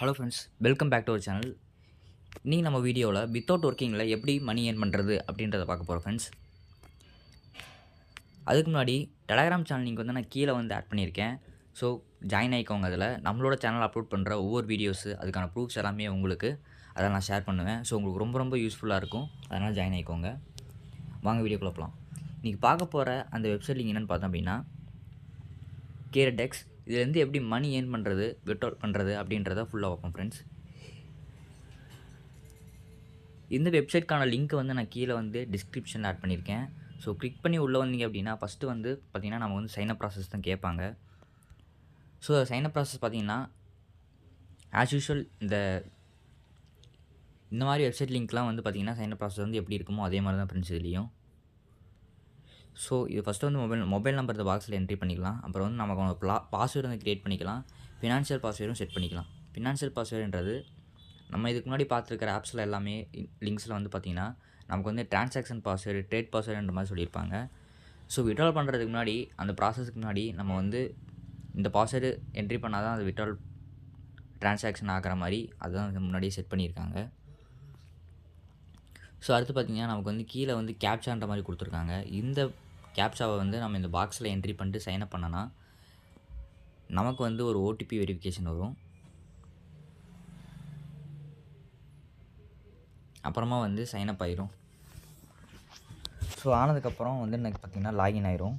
Hello friends, welcome back to our channel. இன்றைக்கி நம்ம வீடியோவில் வித்தவுட் ஒர்க்கிங்கில் எப்படி மணி ஏர்ன் பண்ணுறது அப்படின்றத பார்க்க போகிறோம் ஃப்ரெண்ட்ஸ். அதுக்கு முன்னாடி டெலகிராம் சேனல் நீங்கள் வந்து நான் கீழே வந்து ஆட் பண்ணியிருக்கேன். ஸோ ஜாயின் ஆகிக்கோங்க. அதில் நம்மளோட சேனல் அப்லோட் பண்ணுற ஒவ்வொரு வீடியோஸு அதுக்கான ப்ரூஃப்ஸ் எல்லாமே உங்களுக்கு அதை நான் ஷேர் பண்ணுவேன். ஸோ உங்களுக்கு ரொம்ப யூஸ்ஃபுல்லாக இருக்கும். அதனால் ஜாயின் ஆகிக்கோங்க. வாங்க வீடியோக்குள்ளே போகலாம். இன்றைக்கி பார்க்க போகிற அந்த வெப்சைட் லிங்க் என்னென்னு பார்த்தோம் அப்படின்னா கேரடெக்ஸ். இதுலேருந்து எப்படி மணி ஏர்ன் பண்ணுறது, வித்ட்ரால் பண்ணுறது அப்படின்றத ஃபுல்லாக பார்ப்போம் ஃப்ரெண்ட்ஸ். இந்த வெப்சைட்க்கான லிங்க் வந்து நான் கீழே வந்து டிஸ்கிரிப்ஷனில் ஆட் பண்ணியிருக்கேன். ஸோ கிளிக் பண்ணி உள்ளே வந்தீங்க அப்படின்னா ஃபஸ்ட்டு வந்து பார்த்திங்கன்னா நம்ம வந்து சைனப் ப்ராசஸ் தான் கேட்பாங்க. ஸோ சைனப் ப்ராசஸ் பார்த்திங்கன்னா ஆஸ் யூஷுவல் இந்த மாதிரி வெப்சைட் லிங்க்லாம் வந்து பார்த்திங்கன்னா சைனப் ப்ராசஸ் வந்து எப்படி இருக்குமோ அதே மாதிரி தான் ஃப்ரெண்ட்ஸ் இதுலேயும். ஸோ இது ஃபஸ்ட்டு வந்து மொபைல் நம்பர் இந்த பாக்ஸில் என்ட்ரி பண்ணிக்கலாம். அப்புறம் வந்து நமக்கு பாஸ்வேர்டு வந்து க்ரியேட் பண்ணிக்கலாம். ஃபினான்ஷியல் பாஸ்வேர்டும் செட் பண்ணிக்கலாம். ஃபினான்ஷியல் பாஸ்வேர்டுன்றது நம்ம இதுக்கு முன்னாடி பார்த்துருக்கிற ஆப்ஸில் எல்லாமே லிங்க்ஸில் வந்து பார்த்திங்கன்னா நமக்கு வந்து டிரான்சாக்ஷன் பாஸ்வேர்டு, ட்ரேட் பாஸ்வேர்டுன்ற மாதிரி சொல்லியிருப்பாங்க. ஸோ வித்ட்ரால் பண்ணுறதுக்கு முன்னாடி அந்த ப்ராசஸ்க்கு முன்னாடி நம்ம வந்து இந்த பாஸ்வேர்டு என்ட்ரி பண்ணால் தான் அது வித்ட்ரால் டிரான்சாக்ஷன் ஆகிற மாதிரி அதுதான் முன்னாடியே செட் பண்ணியிருக்காங்க. ஸோ அடுத்து பார்த்திங்கன்னா நமக்கு வந்து கீழே வந்து கேப்சான்ற மாதிரி கொடுத்துருக்காங்க. இந்த கேப்சாவை வந்து நம்ம இந்த பாக்ஸில் என்ட்ரி பண்ணிட்டு சைன்அப் பண்ணோன்னா நமக்கு வந்து ஒரு ஓடிபி வெரிஃபிகேஷன் வரும். அப்புறமா வந்து சைனப் ஆயிரும். ஸோ ஆனதுக்கப்புறம் வந்து எனக்கு பார்த்திங்கன்னா லாகின் ஆயிரும்.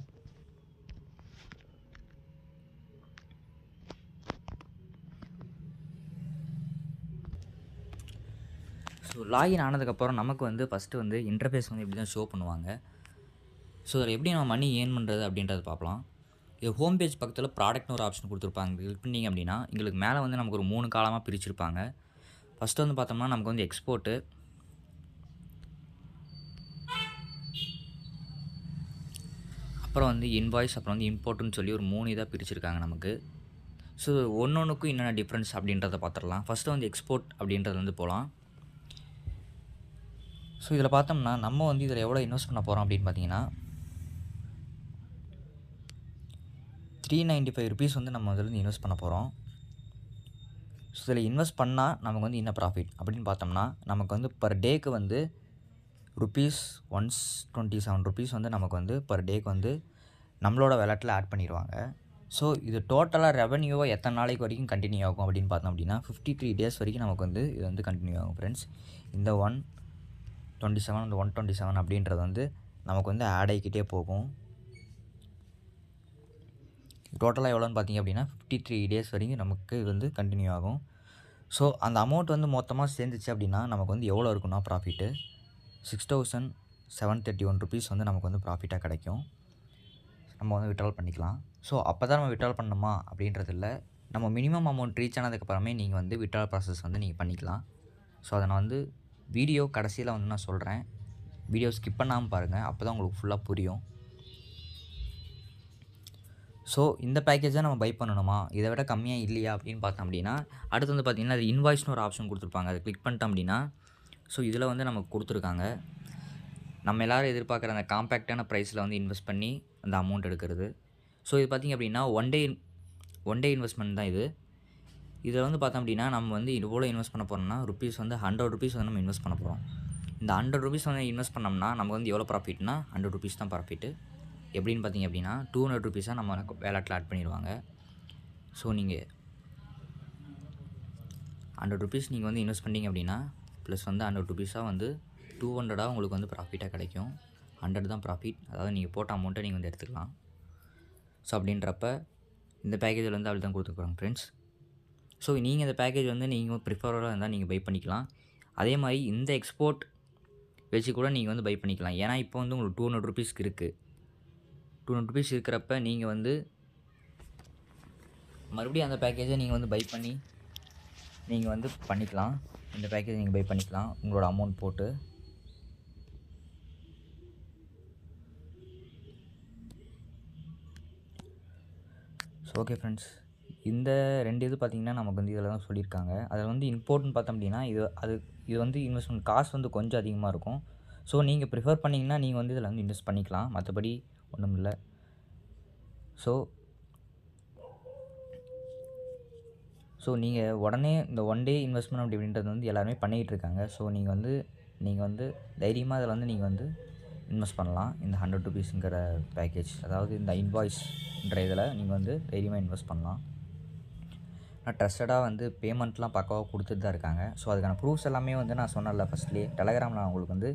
ஸோ லாகின் ஆனதுக்கப்புறம் நமக்கு வந்து ஃபஸ்ட்டு வந்து இன்டர்ஃபேஸ் வந்து இப்படி தான் ஷோ பண்ணுவாங்க. ஸோ அதில் எப்படி நம்ம மணி ஏர்ன் பண்ணுறது அப்படின்றத பார்க்கலாம். இது ஹோம் பேஜ் பக்கத்தில் ப்ராடக்ட்னு ஒரு ஆப்ஷன் கொடுத்துருப்பாங்க. கிளிக் பண்ணிங்க அப்படின்னா எங்களுக்கு மேலே வந்து நமக்கு ஒரு 3 காலமாக பிரிச்சுருப்பாங்க. ஃபஸ்ட்டு வந்து பார்த்தோம்னா நமக்கு வந்து எக்ஸ்போர்ட்டு, அப்புறம் வந்து இன்வாய்ஸ், அப்புறம் வந்து இம்போர்ட்டுன்னு சொல்லி ஒரு 3 இதாக பிரிச்சுருக்காங்க நமக்கு. ஸோ ஒன்றுக்கும் என்னென்ன டிஃப்ரென்ஸ் அப்படின்றத பார்த்துடலாம். ஃபஸ்ட்டு வந்து எக்ஸ்போர்ட் அப்படின்றது வந்து போகலாம். ஸோ இதில் பார்த்தோம்னா நம்ம வந்து இதில் எவ்வளோ இன்வெஸ்ட் பண்ண போகிறோம் அப்படின்னு பார்த்தீங்கன்னா ₹395 வந்து நம்ம இதில் இன்வெஸ்ட் பண்ண போகிறோம். ஸோ இதில் இன்வெஸ்ட் பண்ணால் நமக்கு வந்து என்ன ப்ராஃபிட் அப்படின்னு பார்த்தோம்னா நமக்கு வந்து பர் டேக்கு வந்து ₹127 வந்து நமக்கு வந்து பர் டேக்கு வந்து நம்மளோட வேலெட்டில் ஆட் பண்ணிடுவாங்க. ஸோ இது டோட்டலாக ரெவன்யூவாக எத்தனை நாளைக்கு வரைக்கும் கண்டினியூ ஆகும் அப்படின்னு பார்த்தோம் அப்படின்னா 53 டேஸ் வரைக்கும் நமக்கு வந்து இது வந்து கண்டினியூ ஆகும் ஃப்ரெண்ட்ஸ். இந்த 127 அந்த 127 அப்படின்றது வந்து நமக்கு வந்து ஆட் ஆகிக்கிட்டே போகும். டோட்டலாக எவ்வளோன்னு பார்த்தீங்க அப்படின்னா 53 டேஸ் வரைக்கும் நமக்கு இது வந்து கண்டினியூ ஆகும். ஸோ அந்த அமௌண்ட் வந்து மொத்தமாக சேர்ந்துச்சு அப்படின்னா நமக்கு வந்து எவ்வளோ இருக்குன்னா ப்ராஃபிட்டு ₹6,731 வந்து நமக்கு வந்து ப்ராஃபிட்டாக கிடைக்கும். நம்ம வந்து வித்ட்ரால் பண்ணிக்கலாம். ஸோ அப்போ தான் நம்ம வித்ட்ரால் பண்ணணுமா அப்படின்றது இல்லை. நம்ம மினிமம் அமௌண்ட் ரீச் ஆனதுக்கப்புறமே நீங்கள் வந்து வித்ட்ரால் ப்ராசஸ் வந்து நீங்கள் பண்ணிக்கலாம். ஸோ அதை நான் வந்து வீடியோ கடைசியில் வந்து நான் சொல்கிறேன். வீடியோ ஸ்கிப் பண்ணாமல் பாருங்கள். அப்போ தான் உங்களுக்கு ஃபுல்லாக புரியும். ஸோ இந்த பேக்கேஜை நம்ம பை பண்ணணுமா, இதை விட கம்மியாக இல்லையா அப்படின்னு பார்த்தோம் அப்படின்னா அடுத்து வந்து பார்த்திங்கன்னா அது இன்வாய்ஸ்னு ஒரு ஆப்ஷன் கொடுத்துருப்பாங்க. அதை கிளிக் பண்ணிட்டோம் அப்படின்னா ஸோ இதில் வந்து நமக்கு கொடுத்துருக்காங்க. நம்ம எல்லோரும் எதிர்பார்க்குற அந்த காம்பேக்டான ப்ரைஸில் வந்து இன்வெஸ்ட் பண்ணி அந்த அமௌண்ட் எடுக்கிறது. ஸோ இது பார்த்திங்க அப்படின்னா ஒன் டே இன்வெஸ்ட்மெண்ட் தான் இது. இதில் வந்து பார்த்தோம் அப்படின்னா நம்ம வந்து இவ்வளோ இன்வெஸ்ட் பண்ண போகிறோம்னா வந்து ₹100 வந்து நம்ம இன்வெஸ்ட் பண்ண போகிறோம். இந்த ₹100 வந்து இன்வெஸ்ட் பண்ணோம்னா நமக்கு வந்து எவ்வளோ ப்ராஃபிட்னா ₹100 தான் ப்ராஃபிட்டு. எப்படின்னு பார்த்தீங்க அப்படின்னா ₹200 நம்ம வேலெட்டில் ஆட் பண்ணிடுவாங்க. ஸோ நீங்கள் ₹100 நீங்கள் வந்து இன்வெஸ்ட் பண்ணிங்க அப்படின்னா ப்ளஸ் வந்து ₹100 வந்து 200 உங்களுக்கு வந்து ப்ராஃபிட்டாக கிடைக்கும். 100 தான் ப்ராஃபிட். அதாவது நீங்கள் போட்ட அமௌண்ட்டை நீங்கள் வந்து எடுத்துக்கலாம். ஸோ அப்படின்றப்ப இந்த பேக்கேஜில் வந்து அப்படி தான் கொடுத்துருக்குறாங்க ஃப்ரெண்ட்ஸ். ஸோ நீங்கள் இந்த பேக்கேஜ் வந்து நீங்கள் ப்ரிஃபரபுளாக இருந்தால் நீங்கள் பை பண்ணிக்கலாம். அதே மாதிரி இந்த எக்ஸ்போர்ட் வச்சு கூட நீங்கள் வந்து பை பண்ணிக்கலாம். ஏன்னா இப்போ வந்து உங்களுக்கு ₹200 இருக்குது. ₹200 இருக்கிறப்ப நீங்கள் வந்து மறுபடியும் அந்த பேக்கேஜை நீங்கள் வந்து பை பண்ணி நீங்கள் வந்து பண்ணிக்கலாம். இந்த பேக்கேஜ் நீங்கள் பை பண்ணிக்கலாம் உங்களோட அமௌண்ட் போட்டு. ஸோ ஓகே ஃப்ரெண்ட்ஸ், இந்த 2 இது பார்த்திங்கன்னா நமக்கு வந்து இதில் தான் சொல்லியிருக்காங்க. அதில் வந்து இம்போர்ட்னு பார்த்தோம் அப்படின்னா இது வந்து இன்வெஸ்ட்மெண்ட் காஸ்ட் வந்து கொஞ்சம் அதிகமாக இருக்கும். ஸோ நீங்கள் ப்ரிஃபர் பண்ணிங்கன்னா நீங்கள் வந்து இதில் வந்து இன்வெஸ்ட் பண்ணிக்கலாம். மற்றபடி ஒன்றும் இல்லை. ஸோ ஸோ நீங்கள் உடனே இந்த ஒன் டே இன்வெஸ்ட்மெண்ட் அப்படின்றது வந்து எல்லாருமே பண்ணிக்கிட்டு இருக்காங்க. ஸோ நீங்கள் வந்து தைரியமாக அதில் வந்து நீங்கள் வந்து இன்வெஸ்ட் பண்ணலாம். இந்த 100 ருபீஸுங்கிற பேக்கேஜ், அதாவது இந்த இன்வாய்ஸ்ன்ற இதில் நீங்கள் வந்து தைரியமாக இன்வெஸ்ட் பண்ணலாம். நான் ட்ரஸ்டடாக வந்து பேமெண்ட்லாம் பக்காவாக கொடுத்துட்டு தான் இருக்காங்க. ஸோ அதுக்கான ப்ரூஃப்ஸ் எல்லாமே வந்து நான் சொன்னேன்ல ஃபஸ்ட்லேயே, டெலகிராமில் நான் உங்களுக்கு வந்து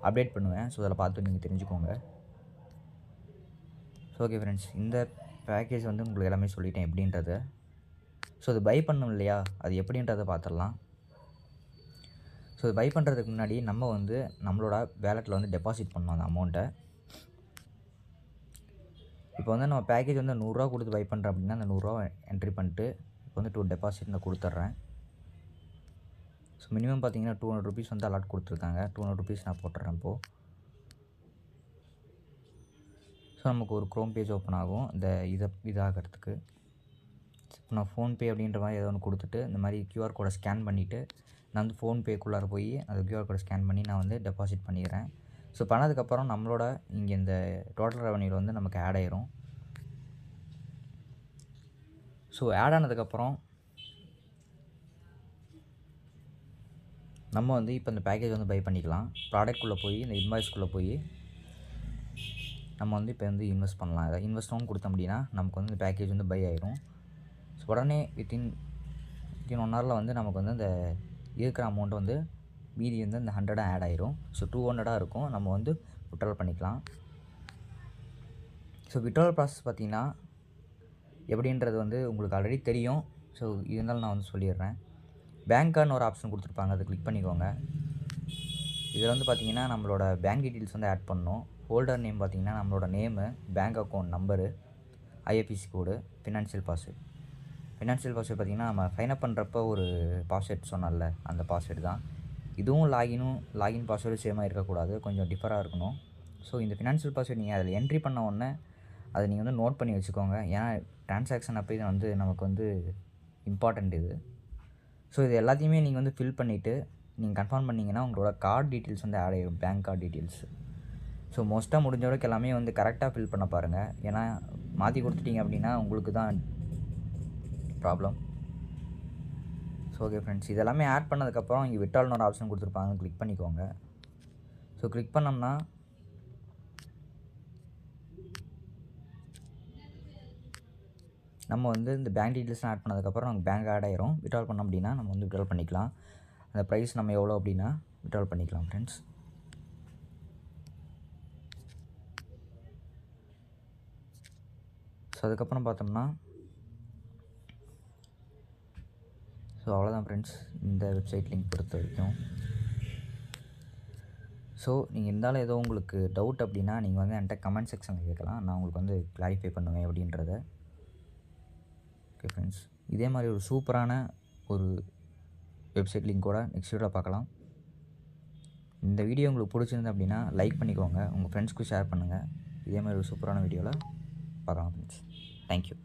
அப்டேட் பண்ணுவேன். ஸோ அதில் பார்த்து நீங்கள் தெரிஞ்சுக்கோங்க. ஸோ ஓகே ஃப்ரெண்ட்ஸ், இந்த பேக்கேஜ் வந்து உங்களுக்கு எல்லாமே சொல்லிட்டேன் எப்படின்றத. ஸோ அது பை பண்ணணும் இல்லையா, அது எப்படின்றத பார்த்துடலாம். ஸோ அது பை பண்ணுறதுக்கு முன்னாடி நம்ம வந்து நம்மளோட வேலெட்டில் வந்து டெபாசிட் பண்ணணும் அந்த அமௌண்ட்டை. இப்போ வந்து நம்ம பேக்கேஜ் வந்து 100 ரூபா கொடுத்து பை பண்ணுறோம் அப்படின்னா அந்த 100 ரூபா என்ட்ரி பண்ணிட்டு இப்போ வந்து டெபாசிட் நான் கொடுத்துட்றேன். ஸோ மினிமம் பார்த்தீங்கன்னா 200 ருபீஸ் வந்து அலாட் கொடுத்துருக்காங்க. 200 ருபீஸ் நான் போட்டுறேன் இப்போது. ஸோ நமக்கு ஒரு க்ரோம் பேஜ் ஓப்பன் ஆகும் இதாகிறதுக்கு. இப்போ நான் ஃபோன்பே அப்படின்ற மாதிரி ஏதோ ஒன்று கொடுத்துட்டு இந்த மாதிரி கியூஆர் கோடை ஸ்கேன் பண்ணிவிட்டு நான் வந்து ஃபோன்பேக்குள்ளார போய் அந்த கியூஆர் கோடை ஸ்கேன் பண்ணி நான் வந்து டெபாசிட் பண்ணிடுறேன். ஸோ பண்ணதுக்கப்புறம் நம்மளோட இங்கே இந்த டோட்டல் ரெவன்யூவில் வந்து நமக்கு ஆட் ஆயிரும். ஸோ ஆட் ஆனதுக்கப்புறம் நம்ம வந்து இப்போ இந்த பேக்கேஜ் வந்து பை பண்ணிக்கலாம். ப்ராடக்ட்குள்ளே போய் இந்த இன்வாய்ஸ்க்குள்ளே போய் நம்ம வந்து இப்போ வந்து இன்வெஸ்ட் பண்ணலாம். அதை இன்வெஸ்ட்டும் கொடுத்தோம் அப்படின்னா நமக்கு வந்து இந்த பேக்கேஜ் வந்து பை ஆயிரும். ஸோ உடனே வித்தின் 1 ஹவரில் வந்து நமக்கு வந்து இந்த இருக்கிற அமௌண்ட் வந்து மீதி வந்து இந்த 100 ஆட் ஆயிரும். ஸோ 200 இருக்கும். நம்ம வந்து விட்ரால் பண்ணிக்கலாம். ஸோ விட்ரால் ப்ராசஸ் பார்த்திங்கன்னா எப்படின்றது வந்து உங்களுக்கு ஆல்ரெடி தெரியும். ஸோ இருந்தாலும் நான் வந்து சொல்லிடுறேன். பேங்க் கார்டுன்னு ஒரு ஆப்ஷன் கொடுத்துருப்பாங்க, அதை கிளிக் பண்ணிக்கோங்க. இதில் வந்து பார்த்திங்கன்னா நம்மளோட பேங்க் டீட்டெயில்ஸ் வந்து ஆட் பண்ணணும். ஹோல்டர் நேம் பார்த்திங்கன்னா நம்மளோட name, bank account number, IFSC கோடு, ஃபினான்ஷியல் பாஸ்வேர்டு பார்த்திங்கன்னா நம்ம சைன்அப் பண்ணுறப்போ ஒரு பாஸ்வேர்ட் சொன்னால அந்த பாஸ்வேர்டு தான். இதுவும் லாகின் பாஸ்வேர்டு சேமாக இருக்கக்கூடாது, கொஞ்சம் டிஃபராக இருக்கணும். ஸோ இந்த ஃபினான்ஷியல் பாஸ்வேர்டு நீங்கள் அதில் என்ட்ரி பண்ண உடனே அதை நீங்கள் வந்து நோட் பண்ணி வச்சுக்கோங்க. ஏன்னா ட்ரான்சாக்ஷன் அப்போ இது வந்து நமக்கு வந்து இம்பார்ட்டண்ட் இது. ஸோ இது எல்லாத்தையுமே நீங்கள் வந்து ஃபில் பண்ணிவிட்டு நீங்கள் கன்ஃபார்ம் பண்ணிங்கன்னா உங்களோட கார்டு டீட்டெயில்ஸ் வந்து ஆட் ஆகிடும், பேங்க் கார்டு டீட்டெயில்ஸ். ஸோ மோஸ்ட்டாக முடிஞ்ச வரைக்கும் எல்லாமே வந்து கரெக்டாக ஃபில் பண்ண பாருங்கள். ஏன்னா மாற்றி கொடுத்துட்டிங்க அப்படின்னா உங்களுக்கு தான் ப்ராப்ளம். ஸோ ஓகே ஃப்ரெண்ட்ஸ், இதெல்லாமே ஆட் பண்ணதுக்கப்புறம் இங்கே விட்ரால்னு ஒரு ஆப்ஷன் கொடுத்துருப்பாங்க, கிளிக் பண்ணிக்கோங்க. ஸோ கிளிக் பண்ணோம்னா நம்ம வந்து இந்த பேங்க் டீட்டெயில்ஸ்லாம் ஆட் பண்ணதுக்கப்புறம் நமக்கு பேங்க் ஆட் ஆயிரும். விட்ரால் பண்ணோம் அப்படின்னா நம்ம வந்து விட்ரால் பண்ணிக்கலாம். அந்த ப்ரைஸ் நம்ம எவ்வளோ அப்படின்னா விட்ரால் பண்ணிக்கலாம் ஃப்ரெண்ட்ஸ். ஸோ அதுக்கப்புறம் பார்த்தோம்னா ஸோ அவ்வளோதான் ஃப்ரெண்ட்ஸ் இந்த வெப்சைட் லிங்க் பொறுத்த வரைக்கும். ஸோ நீங்கள் இருந்தாலும் ஏதோ உங்களுக்கு டவுட் அப்படின்னா நீங்கள் வந்து என்கிட்ட கமெண்ட் செக்ஷனில் கேட்கலாம். நான் உங்களுக்கு வந்து கிளாரிஃபை பண்ணுவேன் அப்படின்றத. ஓகே ஃப்ரெண்ட்ஸ், இதே மாதிரி ஒரு சூப்பரான ஒரு வெப்சைட் லிங்க்கோட நெக்ஸ்ட் வீடியோவில் பார்க்கலாம். இந்த வீடியோ உங்களுக்கு பிடிச்சிருந்து அப்படின்னா லைக் பண்ணிக்கோங்க, உங்கள் ஃப்ரெண்ட்ஸ்க்கு ஷேர் பண்ணுங்கள். இதே மாதிரி ஒரு சூப்பரான வீடியோவில் பார்க்கலாம் ஃப்ரெண்ட்ஸ். தேங்க்யூ.